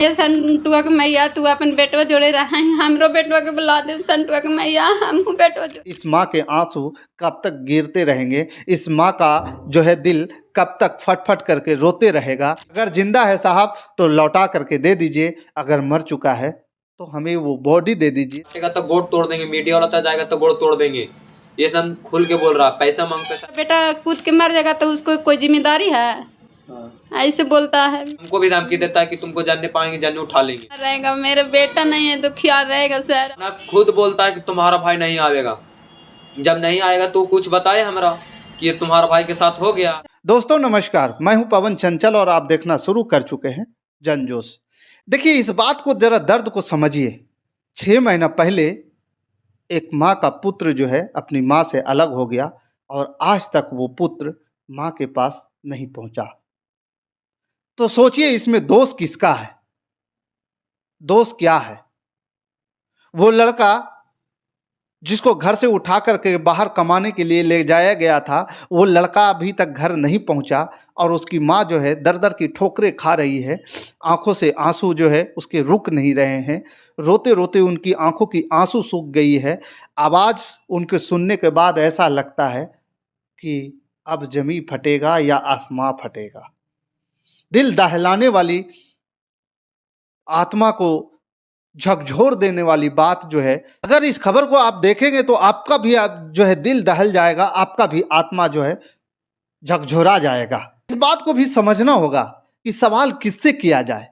ये संतुआ के मैया तू अपन बेटवा जोड़े रहा है, हमरो बेटवा के बुला दे संतुआ के मैया, हम बेटवा इस माँ के आंसू कब तक गिरते रहेंगे? इस माँ का जो है दिल कब तक फटफट करके रोते रहेगा? अगर जिंदा है साहब तो लौटा करके दे दीजिए, अगर मर चुका है तो हमें वो बॉडी दे दीजिए। तो गोड़ तोड़ देंगे, मीडिया वाला तो जाएगा तो गोड़ तोड़ देंगे। ये सब खुल के बोल रहा, पैसा मांगता है। बेटा कूद के मर जाएगा तो उसको कोई जिम्मेदारी है? ऐसे बोलता है। हमको भी धमकी देता है कि तुमको जानने पाएंगे, जानने उठा लेंगे। रहेगा मेरा बेटा नहीं है तो क्या रहेगा सर? ना खुद बोलता है कि तुम्हारा भाई नहीं आएगा, जब नहीं आएगा तो कुछ बताए हमरा कि ये तुम्हारा भाई के साथ हो गया। दोस्तों नमस्कार, मैं हूं पवन चंचल और आप देखना शुरू कर चुके हैं जनजोश। देखिए इस बात को जरा दर्द को समझिए। 6 महीना पहले एक माँ का पुत्र जो है अपनी माँ से अलग हो गया और आज तक वो पुत्र माँ के पास नहीं पहुंचा। तो सोचिए इसमें दोष किसका है? दोष क्या है? वो लड़का जिसको घर से उठा करके बाहर कमाने के लिए ले जाया गया था, वो लड़का अभी तक घर नहीं पहुंचा और उसकी माँ जो है दर दर की ठोकरें खा रही है। आंखों से आंसू जो है उसके रुक नहीं रहे हैं। रोते रोते उनकी आंखों की आंसू सूख गई है। आवाज़ उनके सुनने के बाद ऐसा लगता है कि अब जमी फटेगा या आसमां फटेगा। दिल दहलाने वाली, आत्मा को झकझोर देने वाली बात जो है, अगर इस खबर को आप देखेंगे तो आपका भी जो है दिल दहल जाएगा, आपका भी आत्मा जो है झकझोरा जाएगा। इस बात को भी समझना होगा कि सवाल किससे किया जाए।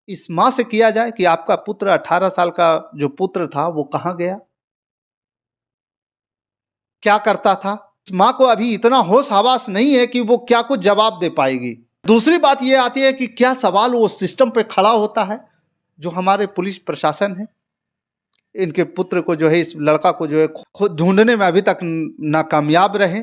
इस माँ से किया जाए कि आपका पुत्र 18 साल का जो पुत्र था वो कहाँ गया, क्या करता था? इस माँ को अभी इतना होश हवास नहीं है कि वो क्या कुछ जवाब दे पाएगी। दूसरी बात ये आती है कि क्या सवाल वो सिस्टम पे खड़ा होता है जो हमारे पुलिस प्रशासन है। इनके पुत्र को जो है, इस लड़का को जो है खुद ढूंढने में अभी तक नाकामयाब रहे।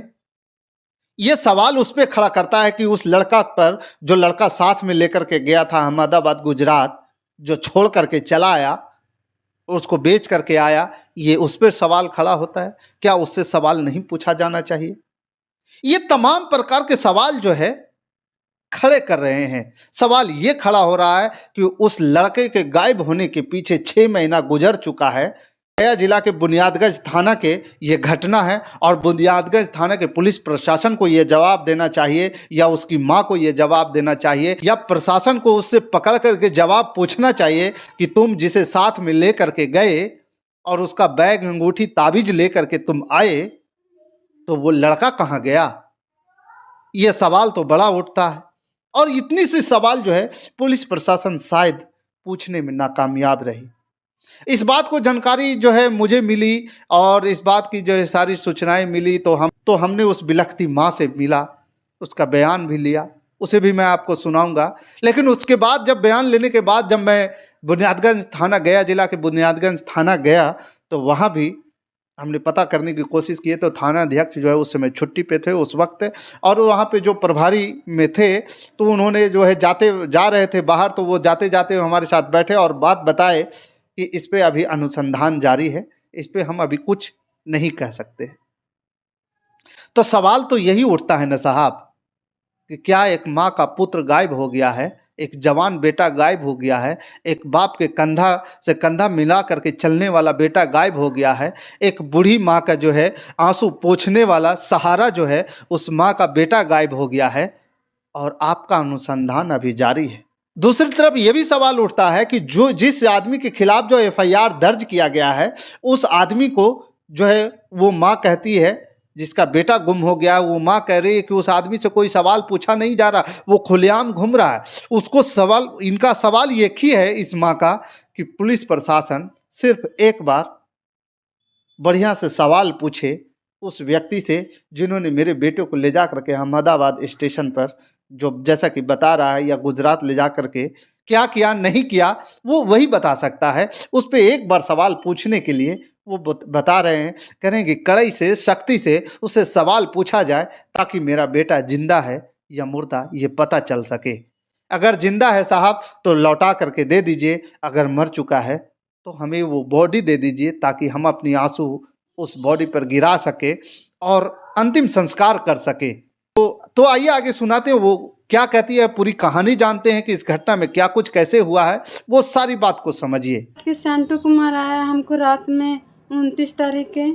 ये सवाल उस पर खड़ा करता है कि उस लड़का पर, जो लड़का साथ में लेकर के गया था अहमदाबाद गुजरात, जो छोड़ करके चला आया, उसको बेच करके आया, ये उस पर सवाल खड़ा होता है। क्या उससे सवाल नहीं पूछा जाना चाहिए? ये तमाम प्रकार के सवाल जो है खड़े कर रहे हैं। सवाल ये खड़ा हो रहा है कि उस लड़के के गायब होने के पीछे 6 महीना गुजर चुका है। गया जिला के बुनियादगंज थाना के ये घटना है और बुनियादगंज थाना के पुलिस प्रशासन को ये जवाब देना चाहिए या उसकी मां को ये जवाब देना चाहिए या प्रशासन को उससे पकड़ करके जवाब पूछना चाहिए कि तुम जिसे साथ में ले करके गए और उसका बैग, अंगूठी, ताबीज ले करके तुम आए, तो वो लड़का कहाँ गया? ये सवाल तो बड़ा उठता है और इतनी सी सवाल जो है पुलिस प्रशासन शायद पूछने में नाकामयाब रही। इस बात को जानकारी जो है मुझे मिली और इस बात की जो है सारी सूचनाएं मिली तो हमने उस बिलखती माँ से मिला, उसका बयान भी लिया, उसे भी मैं आपको सुनाऊंगा। लेकिन उसके बाद जब बयान लेने के बाद जब मैं बुनियादगंज थाना, गया जिला के बुनियादगंज थाना गया, तो वहाँ भी हमने पता करने की कोशिश की तो थाना अध्यक्ष जो है उस समय छुट्टी पे थे उस वक्त, और वहाँ पे जो प्रभारी में थे तो उन्होंने जो है जा रहे थे बाहर, तो वो जाते जाते हमारे साथ बैठे और बात बताए कि इस पे अभी अनुसंधान जारी है, इस पे हम अभी कुछ नहीं कह सकते। तो सवाल तो यही उठता है ना साहब कि क्या एक माँ का पुत्र गायब हो गया है, एक जवान बेटा गायब हो गया है, एक बाप के कंधा से कंधा मिला करके चलने वाला बेटा गायब हो गया है, एक बूढ़ी माँ का जो है आंसू पोंछने वाला सहारा जो है उस माँ का बेटा गायब हो गया है और आपका अनुसंधान अभी जारी है। दूसरी तरफ ये भी सवाल उठता है कि जिस आदमी के खिलाफ जो FIR दर्ज किया गया है, उस आदमी को जो है वो माँ कहती है, जिसका बेटा गुम हो गया, वो माँ कह रही है कि उस आदमी से कोई सवाल पूछा नहीं जा रहा, वो खुलेआम घूम रहा है। उसको सवाल, इनका सवाल एक ही है इस माँ का कि पुलिस प्रशासन सिर्फ एक बार बढ़िया से सवाल पूछे उस व्यक्ति से जिन्होंने मेरे बेटे को ले जा करके अहमदाबाद स्टेशन पर, जो जैसा कि बता रहा है, या गुजरात ले जा करके क्या किया नहीं किया वो वही बता सकता है। उस पर एक बार सवाल पूछने के लिए वो बता रहे हैं, कह रहे हैं कि कड़ाई से, सख्ती से उससे सवाल पूछा जाए ताकि मेरा बेटा जिंदा है या मुर्दा ये पता चल सके। अगर जिंदा है साहब तो लौटा करके दे दीजिए, अगर मर चुका है तो हमें वो बॉडी दे दीजिए ताकि हम अपनी आंसू उस बॉडी पर गिरा सके और अंतिम संस्कार कर सके। तो आइए आगे सुनाते हैं वो क्या कहती है, पूरी कहानी जानते हैं कि इस घटना में क्या कुछ कैसे हुआ है, वो सारी बात को समझिए। कि संटू कुमार आया हमको रात में 29 तारीख के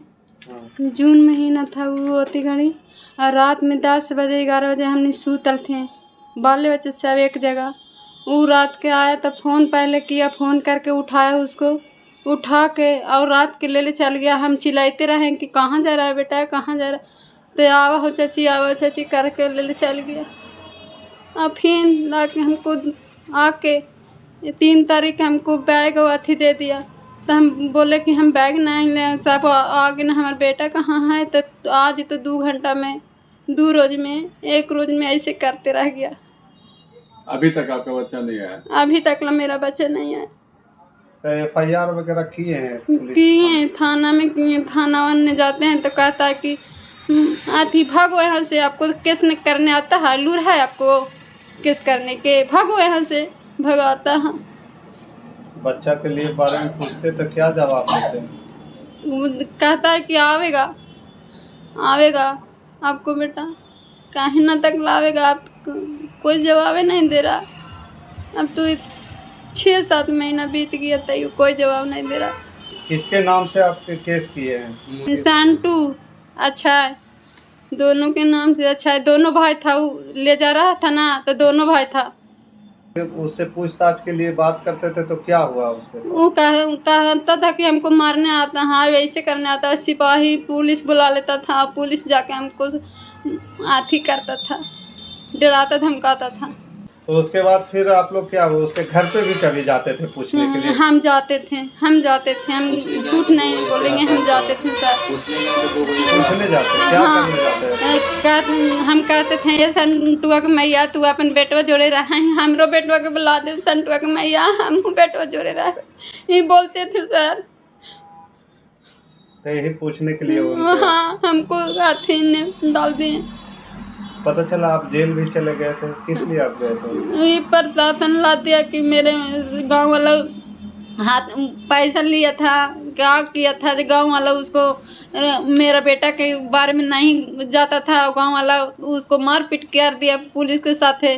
जून महीना था वो होती घड़ी, और रात में 10 बजे 11 बजे हमने सूतल थे, बाले बच्चे सब एक जगह। वो रात के आया तो फ़ोन पहले किया, फ़ोन करके उठाया उसको, उठा के और रात के ले चल गया। हम चिल्लाते रहे कि कहाँ जा रहा है बेटा, कहाँ जा रहा है, तो आवा हो चाची करके ले चल गया। और फिर लाके हमको आके 3 तारीख हमको बैग और अथी दे दिया, तो हम बोले कि हम बैग नहीं ले सब आगे ना, हमारा बेटा कहाँ है, तो आज तो 2 घंटा में 2 रोज में 1 रोज में ऐसे करते रह गया। अभी तक आपका बच्चा नहीं आया? अभी तक मेरा बच्चा नहीं है। FIR वगैरह किए हैं? किए, थाना में किए। थाना वाले जाते हैं तो कहता है कि अथी भागो यहाँ से, आपको केस नहीं करने आता है, लूर है आपको केस करने के, भागो यहाँ से, भगाता है। बच्चा के लिए बारे में पूछते तो क्या जवाब देते? वो कहता है कि आवेगा आपको बेटा, काहे ना तक लावेगा, आप कोई जवाब नहीं दे रहा। अब तो 6-7 महीना बीत गया तो कोई जवाब नहीं दे रहा। किसके नाम से आपके केस किए हैं? संटू अच्छा है, दोनों के नाम से अच्छा है। दोनों भाई था, वो ले जा रहा था ना, तो दोनों भाई था। उससे पूछताछ के लिए बात करते थे तो क्या हुआ उसके? वो कहता था कि हमको मारने आता, हाँ वैसे करने आता, सिपाही पुलिस बुला लेता था, पुलिस जाके हमको आथी करता था, डराता धमकाता था। तो उसके बाद फिर आप लोग क्या हुआ, उसके घर पे भी कभी जाते थे पूछने के लिए? हम जाते थे, हम झूठ नहीं बोलेंगे, हम जाते थे सर। पूछने जाते? क्या करने जाते? हम कहते थे ये संटुआ के मैया तू अपन बेटवा जोड़े रहा है, हमरो बेटवा के बुला दे संटुआ के मैया, हम बेटवा जोड़े रहा, ये बोलते थे सर। तो यही पूछने के लिए? हाँ, हमको हाथी ने डाल दिए। पता चला आप जेल भी चले गए थे, किस लिए आप गए थे? ये प्रशासन ला दिया कि मेरे गांव वाला हाथ पैसा लिया था, क्या किया था, गांव वाला उसको मेरा बेटा के बारे में नहीं जाता था, गांव वाला उसको मार पीट कर दिया पुलिस के साथ है,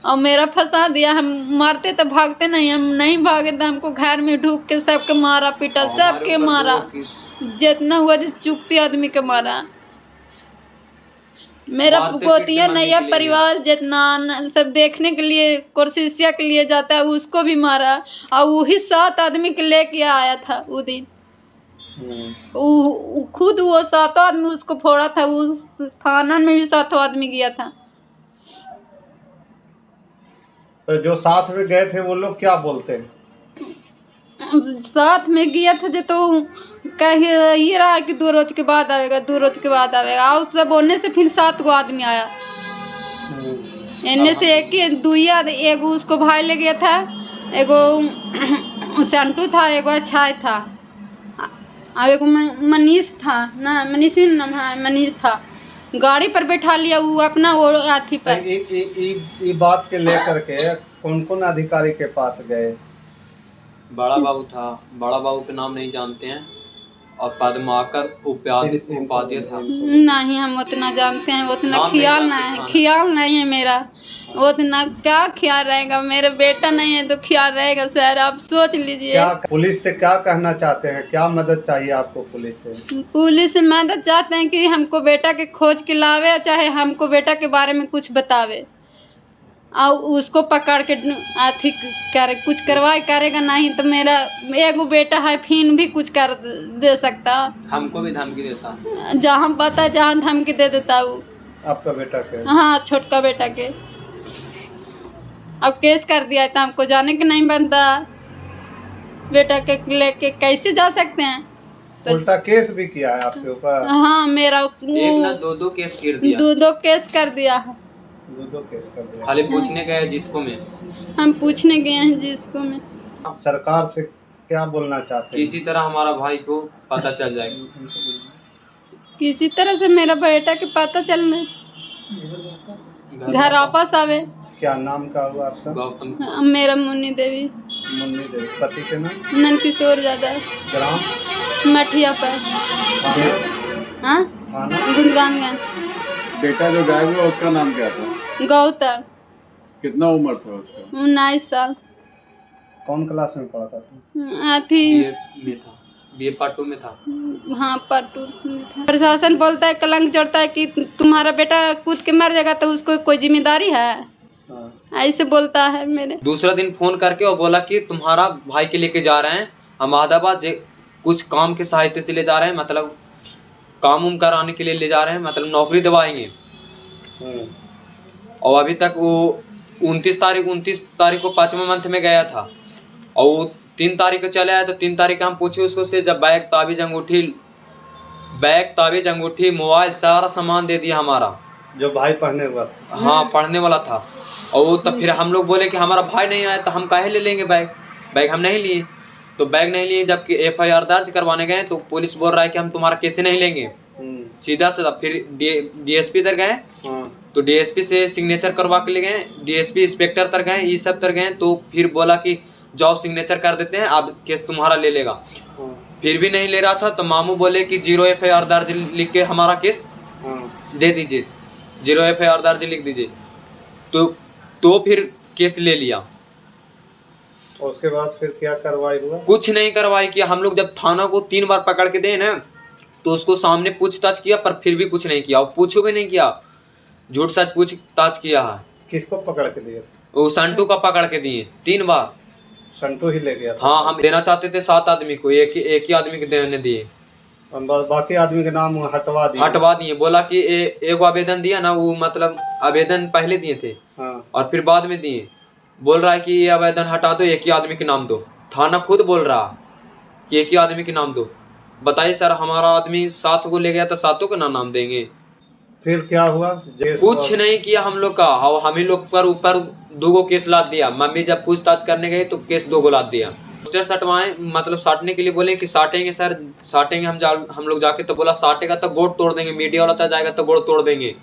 और मेरा फंसा दिया। हम मारते तो भागते नहीं, हम नहीं भागे तो हमको घर में ढूक के सबके मारा पीटा, सबके मारा, जितना हुआ चुकती आदमी के मारा। मेरा पोतिया नया परिवार जितना सब देखने के लिए कोशिशिया के लिए जाता है, उसको भी मारा, और वही 7 आदमी के लेके आया था वो दिन। खुद वो 7 आदमी उसको फोड़ा था, उस थाना में भी 7 आदमी गया था। तो जो साथ में गए थे वो लोग क्या बोलते हैं? साथ में गया था जो तो कह ये रहा कि 2 रोज के बाद आवेगा, 2 रोज के बाद आवेगा, और सब बोलने से फिर 7 गो आदमी आया। इनमें से एगो उसको भाई ले गया था, एगो संटू था, एगो अच्छा था, और एगो मनीष था ना, मनीष नाम है, मनीष था। गाड़ी पर बैठा लिया वो अपना वो हाथी पर। ये बात के लेकर के कौन कौन अधिकारी के पास गए? बड़ा बाबू था, बड़ा बाबू के नाम नहीं जानते हैं, और पद्माकर उपाध्याय था। नहीं, हम उतना जानते हैं, उतना ख्याल नहीं है मेरा, उतना क्या ख्याल रहेगा, मेरा बेटा नहीं है तो ख्याल रहेगा सर, आप सोच लीजिए। क्या पुलिस से क्या कहना चाहते हैं, क्या मदद चाहिए आपको पुलिस से? पुलिस से मदद चाहते हैं कि हमको बेटा के खोज के लावे, चाहे हमको बेटा के बारे में कुछ बतावे, और उसको पकड़ के आर्थिक करे, कुछ करवाए, करेगा नहीं तो मेरा एगो बेटा है, फिर भी कुछ कर दे सकता, हमको भी धमकी देता, जहाँ पता जहाँ धमकी दे देता वो। आपका बेटा के? हाँ, छोटका बेटा के। अब केस कर दिया है तो हमको जाने के नहीं बनता, बेटा के लेके कैसे जा सकते हैं? तो उल्टा केस भी किया है आपके ऊपर? हाँ, मेरा एक ना 2 केस कर दिया, 2 केस कर दिया है। 2 केस कर दिया। खाली पूछने गए जिसको में, हम पूछने गए हैं जिसको में। सरकार से क्या बोलना चाहते हैं? किसी तरह हमारा भाई को पता चल जाएगा, किसी तरह से मेरा बेटा के पता चलने, घर वापस आवे। क्या नाम का हुआ आपका? गौतम। मेरा मुन्नी देवी। मुन्नी देवी। पति के नाम? नंदकिशोर यादव। ग्राम? मठिया पर। हाँ? गुंजगानगंज। बेटा जो गायब हुआ उसका नाम क्या था? गौतम। कितना उम्र था उसका? 19 साल। कौन क्लास में पढ़ता था? अथी में था, बीए पार्ट 2 में था। हाँ पार्ट 2 में था। प्रशासन बोलता है, कलंक जोड़ता है कि तुम्हारा बेटा कूद के मर जाएगा तो उसको कोई जिम्मेदारी है, ऐसे बोलता है मेरे। दूसरा दिन फोन करके और बोला कि तुम्हारा भाई के लेके जा रहे हैं हम अहमदाबाद, कुछ काम के सहायता से ले जा रहे हैं, मतलब काम उम कराने के लिए ले जा रहे हैं, मतलब नौकरी दिवाएंगे। और अभी तक वो 29 तारीख को 5वें मंथ में गया था और वो 3 तारीख को चले आया। तो 3 तारीख को हम पूछे उसको से, जब बैग ताबीज अंगूठी मोबाइल सारा सामान दे दिया हमारा, जो भाई पढ़ने हुआ था। हाँ पढ़ने वाला था। और वो तब फिर हम लोग बोले कि हमारा भाई नहीं आया तो हम काहे ले लेंगे बैग हम नहीं लिए। तो बैग नहीं लिए, जबकि FIR दर्ज करवाने गए तो पुलिस बोल रहा है कि हम तुम्हारा केस नहीं लेंगे सीधा से। फिर DSP तक गए तो DSP से सिग्नेचर करवा के ले गए, DSP इंस्पेक्टर तक गए, ये सब तक गए। तो फिर बोला कि जाओ सिग्नेचर कर देते हैं, अब केस तुम्हारा ले लेगा। फिर भी नहीं ले रहा था तो मामू बोले कि 0 FIR दर्ज लिख के हमारा केस दे दीजिए, 0 FIR दर्ज लिख दीजिए। तो फिर केस ले लिया। और उसके बाद फिर क्या कार्रवाई हुआ? कुछ नहीं कार्रवाई किया। हम लोग जब थाना को 3 बार पकड़ के दे ना तो उसको सामने पूछताछ किया पर फिर भी कुछ नहीं किया, और पूछो भी नहीं किया, झूठ सच पूछताछ किया है। किसको पकड़ के दिए? वो संटू का पकड़ के दिए 3 बार। संटू ही ले गया था? हाँ, हम देना चाहते थे 7 आदमी को, एक ही आदमी को देने दिए, बाकी आदमी के नाम हटवा दिए। बोला कि एक आवेदन दिया ना, वो मतलब आवेदन पहले दिए थे और फिर बाद में दिए। बोल रहा है कि ये आवेदन हटा दो, एक ही आदमी के नाम दो। थाना खुद बोल रहा कि एक ही आदमी के नाम दो। बताइए सर, हमारा आदमी 7 को ले गया तो 7 का नाम देंगे? फिर क्या हुआ? कुछ नहीं किया हम लोग का, और हम ही लोग पर ऊपर 2 केस लाद दिया। मम्मी जब पूछताछ करने गई तो केस 2 लाद दिया। पोस्टर सटवाए, मतलब साटने के लिए बोले कि साटेंगे सर, साटेंगे हम लोग जाके। तो बोला साटेगा तो गोड़ तोड़ देंगे, मीडिया वाला तो जाएगा तो गोड़ तोड़ देंगे।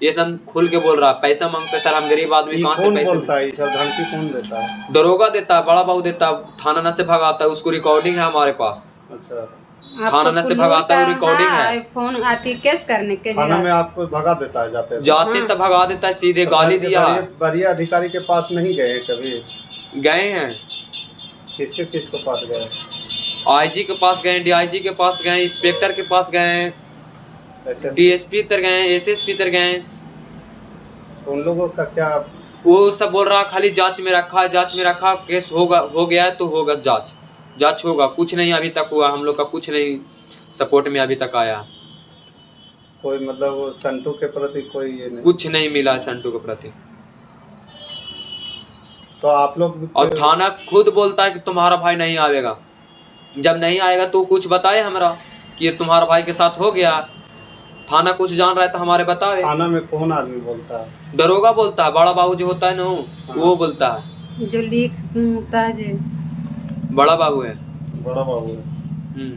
ये सब खुल के बोल रहा है। पैसा मांगते सर, हम गरीब आदमी कहाँ से पैसे? बोलता है सब धमकी कौन देता है? दरोगा देता है, बड़ा बाबू देता है, थाना न से भगाता है, उसको रिकॉर्डिंग है हमारे पास। अच्छा, थाना न से भगाता है, रिकॉर्डिंग है। फोन आती केस करने के थाना में आपको भगा देता है? जाते तो भगा देता है, सीधे गाली दिया। वरीय अधिकारी के पास नहीं गए कभी? गए हैं। किसके पास गए? IG के पास गए, DIG के पास गए, इंस्पेक्टर के पास गए, DSP तर गए, SSP तर गए। उन लोगों का क्या? वो सब बोल रहा खाली जांच में रखा, केस हो गया है तो होगा, जांच होगा। कुछ नहीं अभी तक हुआ, हम लोग का कुछ नहीं सपोर्ट में अभी तक आया। कोई मतलब संटू के प्रति कोई ये नहीं? कुछ नहीं मिला संटू के प्रति। तो आप लोग, और थाना खुद बोलता है कि तुम्हारा भाई नहीं आवेगा। जब नहीं आएगा तो कुछ बताए हमरा कि ये तुम्हारा भाई के साथ हो गया। थाना कुछ जान रहा है तो हमारे बतावे। थाना में कौन आदमी बोलता है? दरोगा बोलता है, बड़ा बाबू जो होता है ना वो बोलता है, जो लिखता है जी, बड़ा बाबू है। बड़ा बाबू है।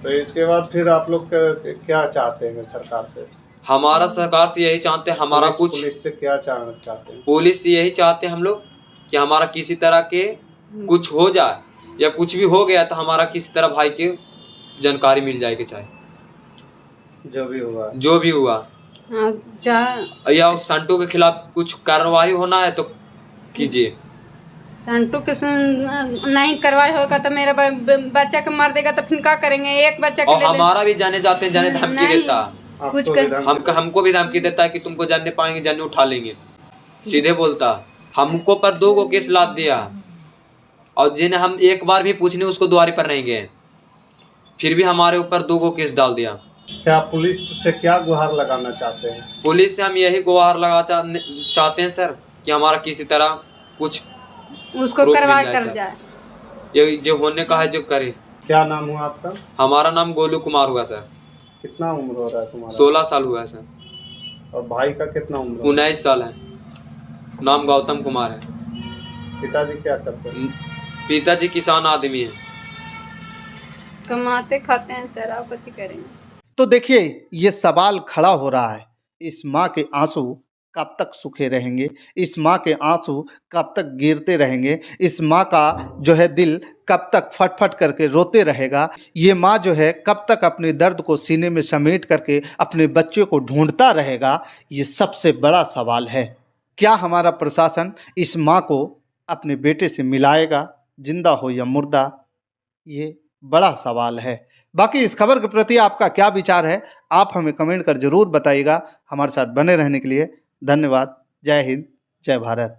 तो इसके बाद फिर आप लोग क्या चाहते हैं सरकार से? हमारा सरकार से यही चाहते हैं, हमारा कुछ पुलिस से क्या चाहते हैं? पुलिस से यही चाहते हैं हम लोग कि हमारा किसी तरह के कुछ हो जाए, या कुछ भी हो गया तो हमारा किसी तरह भाई की जानकारी मिल जाए, कि चाहे जो भी हुआ या उस संटू के खिलाफ कुछ कार्रवाई होना है तो कीजिए। संटू के नहीं कार्रवाई होगा तो मेरा बच्चा को मार देगा तो फिर क्या करेंगे? एक बच्चा और हमारा भी जाने धमकी देता है, कुछ हमको भी धमकी देता है कि तुमको जानने पाएंगे, जानने उठा लेंगे, सीधे बोलता। हमको पर 2 केस लाद दिया, और जिन्हें हम एक बार भी पूछने उसको द्वारे पर नहीं गए, फिर भी हमारे ऊपर 2 केस डाल दिया। क्या पुलिस से क्या गुहार लगाना चाहते हैं? पुलिस से हम यही गुहार लगा चाहते हैं सर कि हमारा किसी तरह कुछ उसको कार्रवाई कर जाए, ये जो होने का है जो करे। क्या नाम हुआ आपका? हमारा नाम गोलू कुमार हुआ सर। कितना उम्र हो रहा है तुम्हारा? 16 साल हुआ है सर। और भाई का कितना उम्र? 19 साल है। नाम गौतम कुमार है। पिताजी क्या करते हैं? पिताजी किसान आदमी है, कमाते खाते हैं सर, आप कुछ करेंगे। तो देखिए, ये सवाल खड़ा हो रहा है। इस माँ के आंसू कब तक सूखे रहेंगे, इस माँ के आंसू कब तक गिरते रहेंगे, इस माँ का जो है दिल कब तक फटफट करके रोते रहेगा, ये माँ जो है कब तक अपने दर्द को सीने में समेट करके अपने बच्चे को ढूंढता रहेगा, ये सबसे बड़ा सवाल है। क्या हमारा प्रशासन इस माँ को अपने बेटे से मिलाएगा, जिंदा हो या मुर्दा, ये बड़ा सवाल है। बाकी इस खबर के प्रति आपका क्या विचार है, आप हमें कमेंट कर जरूर बताइएगा। हमारे साथ बने रहने के लिए धन्यवाद। जय हिंद, जय भारत।